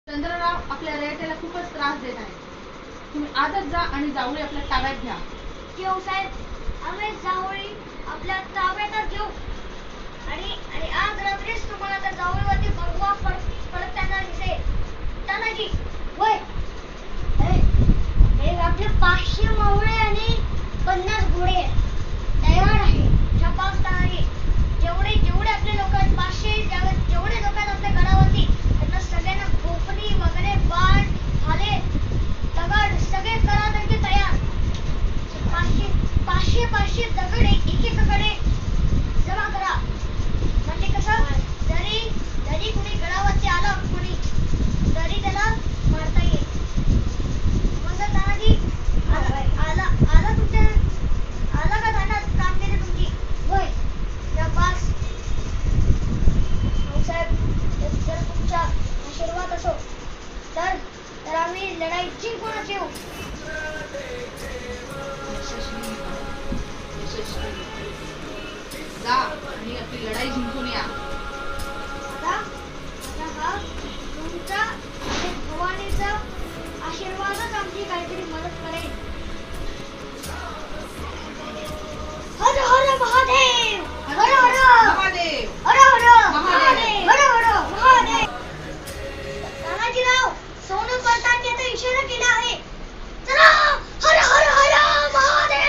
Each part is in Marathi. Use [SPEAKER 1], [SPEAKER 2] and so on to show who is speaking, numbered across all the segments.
[SPEAKER 1] चंद्रराव आपल्या रयतेला खूपच त्रास देत आहे. तुम्ही आजच जा आणि जावळी आपल्या ताब्यात घ्या.
[SPEAKER 2] घेऊ साहेब, आम्ही जावळी आपल्या ताब्यातच घेऊ. आणि आणि आज रात्रीच तुम्हाला त्या जावळीवरती भगवा पडताना दिसेल. तानाजी, होय. हे आपले 500 मावळे आणि 50 घोडे तयार आहे. झपास तानाजी, जेवढे आपले लोक आहेत, 500 जेवढे लोक आहेत आपल्या गडावरती, त्यांना सगळ्यांना गोपनी वगैरे बाण भाले दगड सगळे करा त्यांचे तयार. 500 दगड एकेकाकडे जमा करा. म्हणजे कसं, जरी कुणी गडावरती आला कुणी तरी त्याला मारता येईल. मग तानाजी आला का तानात कामगिरी तुमची? होय. शाबास. साहेब, जर तुमचा आशीर्वाद असो तर आम्ही लढाई जिंकूनच येऊ.
[SPEAKER 1] जा आणि आपली लढाई जिंकून या.
[SPEAKER 2] हा तुमचा भवानीचा आशीर्वादच आमची काहीतरी मदत करेल. हर हर महादेव, हर हर
[SPEAKER 1] महादेव,
[SPEAKER 2] हर हर
[SPEAKER 1] महादेव,
[SPEAKER 2] हर हर महादेव. तानाजीराव, सोनू पडताळचे आता इशारा केला आहे. चला, हर हर हर महादेव.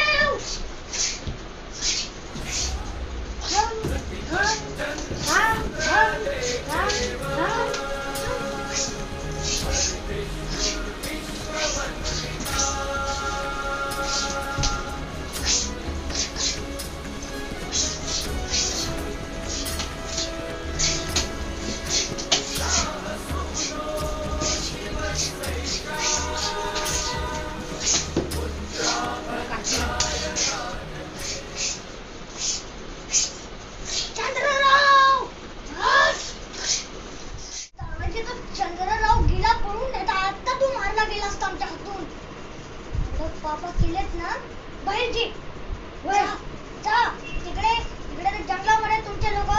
[SPEAKER 2] चंद्रराव गेला पळून, नाही तर आता तू मारला गेला असता आमच्या हातून. पापा केलेत ना बहिरजी. जा तिकडे जंगलामध्ये तुमचे लोक